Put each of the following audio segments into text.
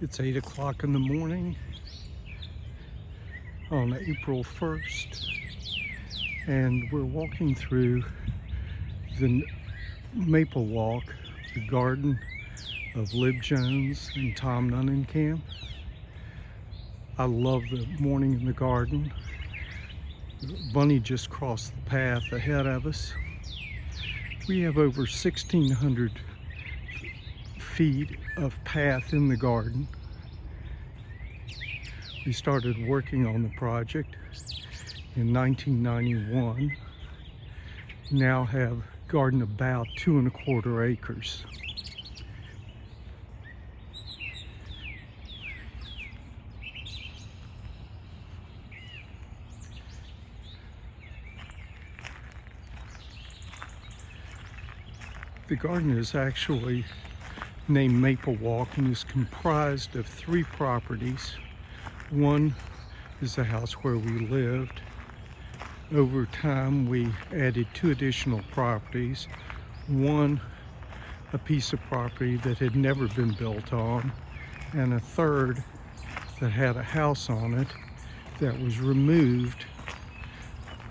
It's 8 o'clock in the morning on April 1st, and we're walking through the Maplewalk, the garden of Lib Jones and Tom Nunnenkamp. I love the morning in the garden. Bunny just crossed the path ahead of us. We have over 1,600 feet of path in the garden. We started working on the project in 1991. Now have garden about 2¼ acres. The garden is actually named Maplewalk and is comprised of 3 properties. One is the house where we lived. Over time, we added 2 additional properties. One, a piece of property that had never been built on, and a third that had a house on it that was removed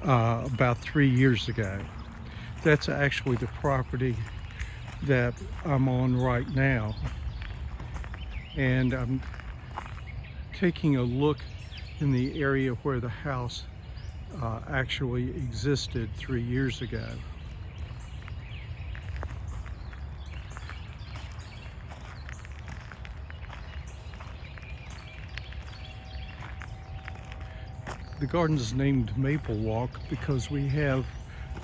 about 3 years ago. That's actually the property that I'm on right now, and I'm taking a look in the area where the house actually existed 3 years ago. The garden is named Maplewalk because we have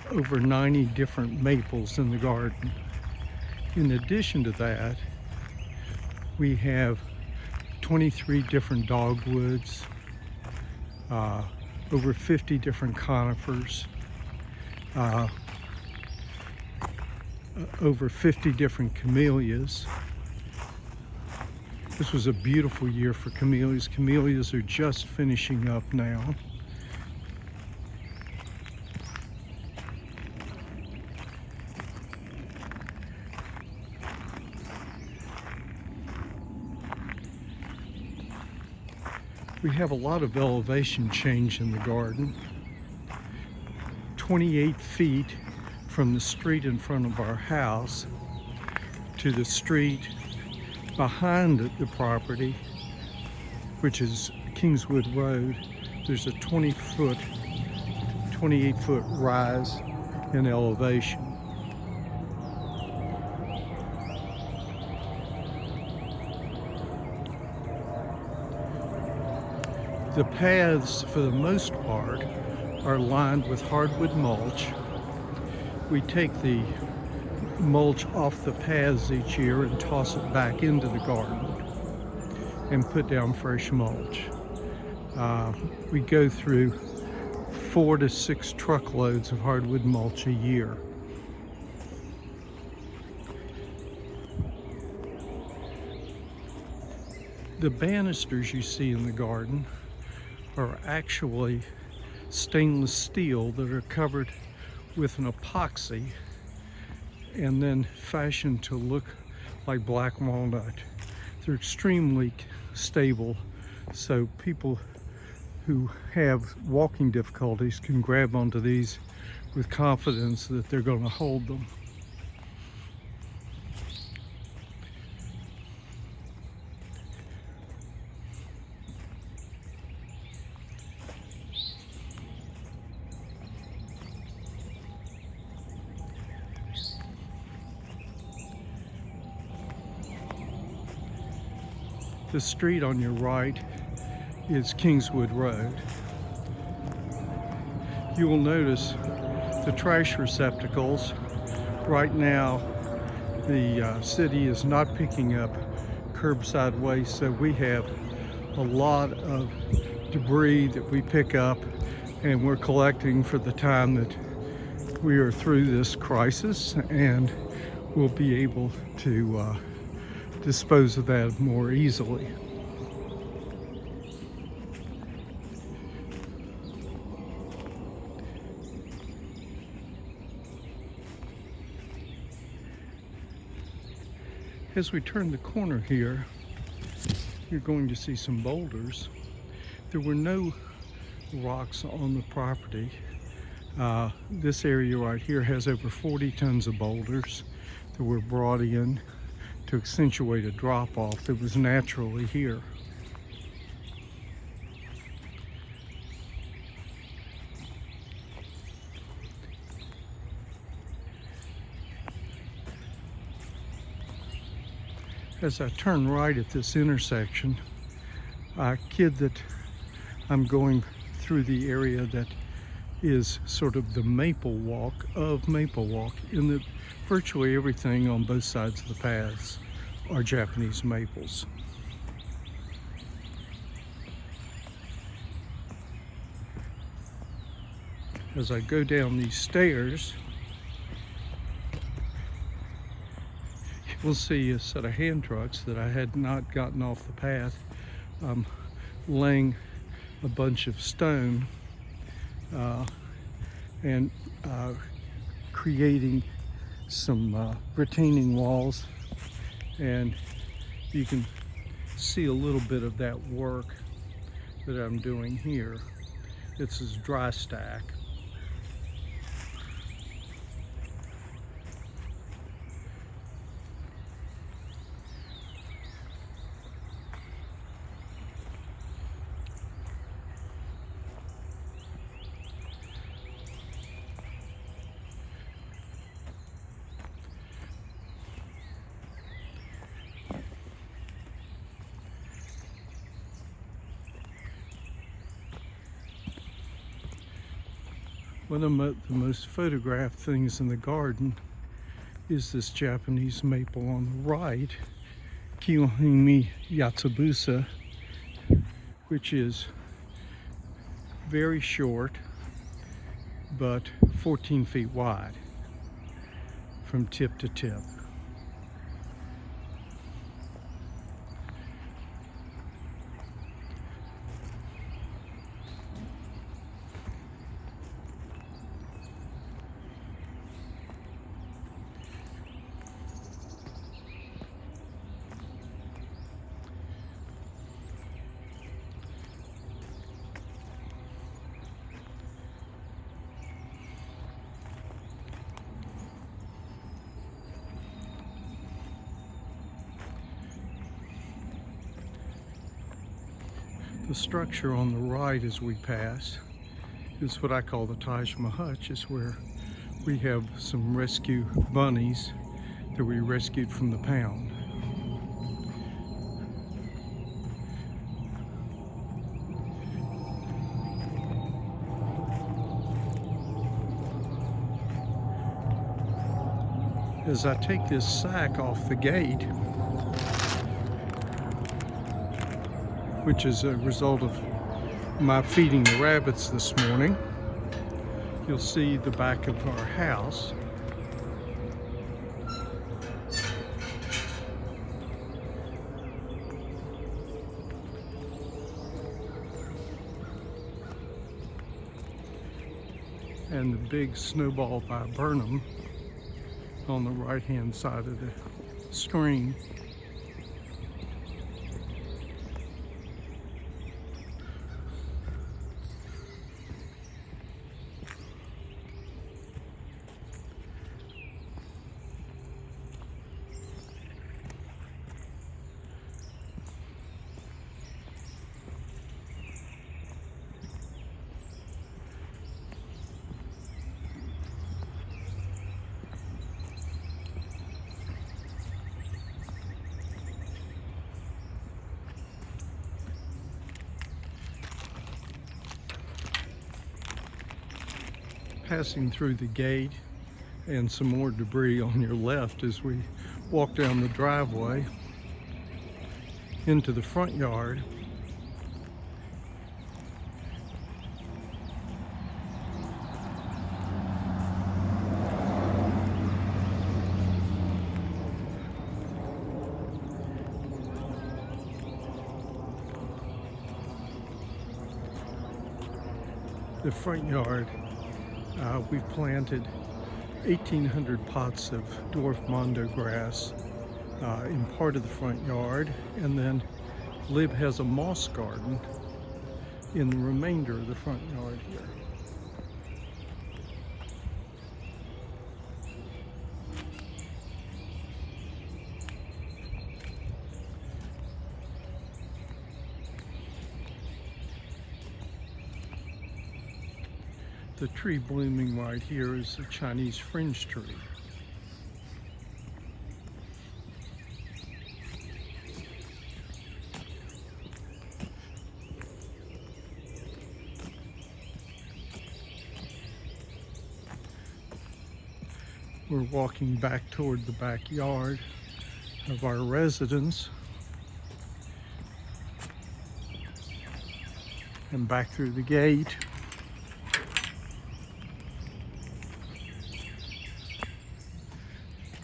over 90 different maples in the garden. In addition to that, we have 23 different dogwoods, over 50 different conifers, over 50 different camellias. This was a beautiful year for camellias. Camellias are just finishing up now. We have a lot of elevation change in the garden. 28 feet from the street in front of our house to the street behind the property, which is Kingswood Road, there's a 28-foot rise in elevation. The paths, for the most part, are lined with hardwood mulch. We take the mulch off the paths each year and toss it back into the garden and put down fresh mulch. We go through 4 to 6 truckloads of hardwood mulch a year. The banisters you see in the garden are actually stainless steel that are covered with an epoxy and then fashioned to look like black walnut. They're extremely stable, so people who have walking difficulties can grab onto these with confidence that they're going to hold them. The street on your right is Kingswood Road. You will notice the trash receptacles. Right now, the city is not picking up curbside waste, so we have a lot of debris that we pick up, and we're collecting for the time that we are through this crisis, and we'll be able to dispose of that more easily. As we turn the corner here, you're going to see some boulders. There were no rocks on the property. This area right here has over 40 tons of boulders that were brought in to accentuate a drop-off that was naturally here. As I turn right at this intersection, I kid that I'm going through the area that is sort of the Maplewalk of Maplewalk, in that virtually everything on both sides of the paths are Japanese maples. As I go down these stairs, you'll see a set of hand trucks that I had not gotten off the path, laying a bunch of stone and creating some retaining walls, and you can see a little bit of that work that I'm doing here. This is dry stack. One of the most photographed things in the garden is this Japanese maple on the right, Kiyohime Yatsubusa, which is very short but 14 feet wide from tip to tip. The structure on the right as we pass is what I call the Taj Mahal. It's where we have some rescue bunnies that we rescued from the pound. As I take this sack off the gate, which is a result of my feeding the rabbits this morning, you'll see the back of our house. And the big snowball viburnum on the right-hand side of the screen. Passing through the gate and some more debris on your left as we walk down the driveway into the front yard. The front yard, we've planted 1,800 pots of dwarf mondo grass in part of the front yard, and then Lib has a moss garden in the remainder of the front yard here. The tree blooming right here is a Chinese fringe tree. We're walking back toward the backyard of our residence and back through the gate.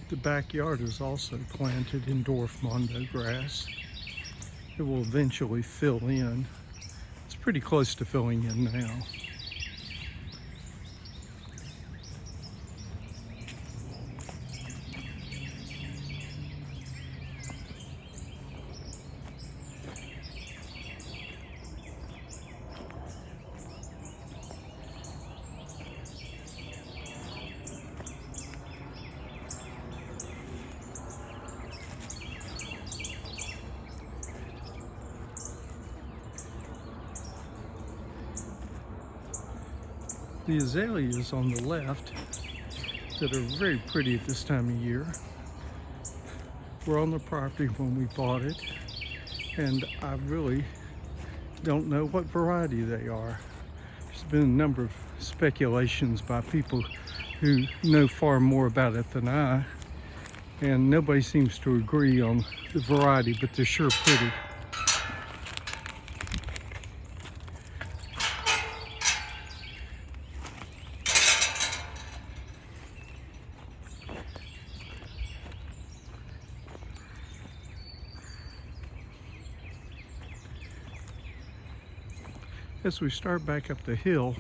The backyard is also planted in dwarf mondo grass. It will eventually fill in. It's pretty close to filling in now. The azaleas on the left that are very pretty at this time of year were on the property when we bought it, and I really don't know what variety they are. There's been a number of speculations by people who know far more about it than I, and nobody seems to agree on the variety, but they're sure pretty. As we start back up the hill,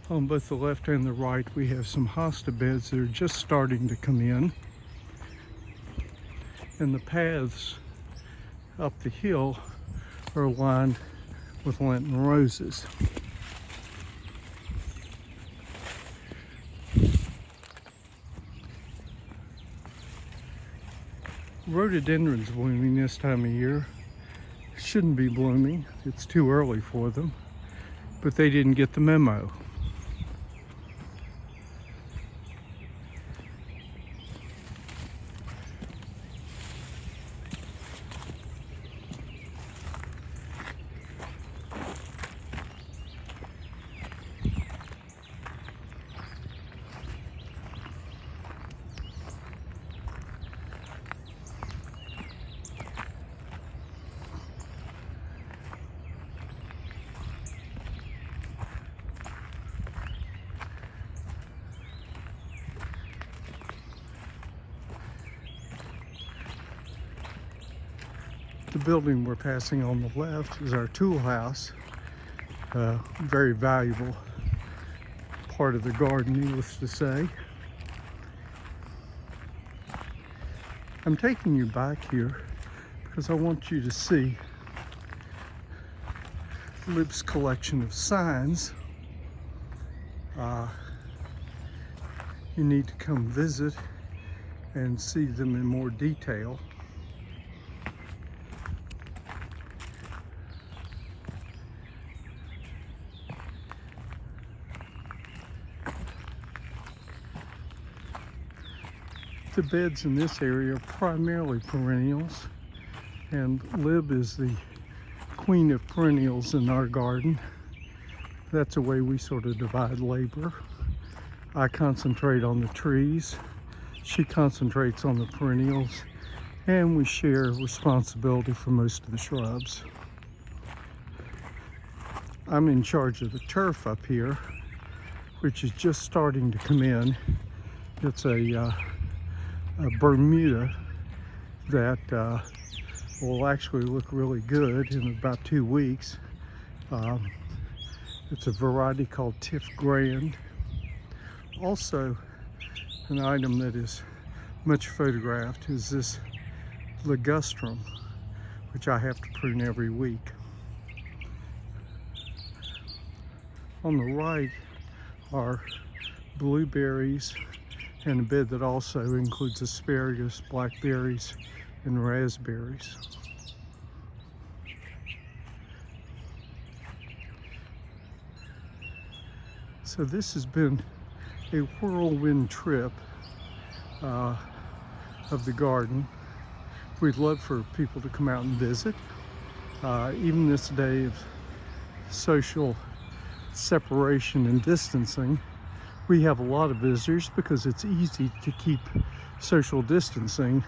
on both the left and the right, we have some hosta beds that are just starting to come in. And the paths up the hill are lined with Lenten roses. Rhododendrons blooming this time of year. Shouldn't be blooming, it's too early for them. But they didn't get the memo. The building we're passing on the left is our tool house, very valuable part of the garden, needless to say. I'm taking you back here because I want you to see Lib's collection of signs. You need to come visit and see them in more detail. The beds in this area are primarily perennials, and Lib is the queen of perennials in our garden. That's the way we sort of divide labor. I concentrate on the trees, she concentrates on the perennials, and we share responsibility for most of the shrubs. I'm in charge of the turf up here, which is just starting to come in. It's a Bermuda that will actually look really good in about 2 weeks. It's a variety called Tiff Grand. Also, an item that is much photographed is this ligustrum, which I have to prune every week. On the right are blueberries and a bed that also includes asparagus, blackberries, and raspberries. So this has been a whirlwind trip of the garden. We'd love for people to come out and visit. Even this day of social separation and distancing, we have a lot of visitors because it's easy to keep social distancing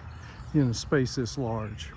in a space this large.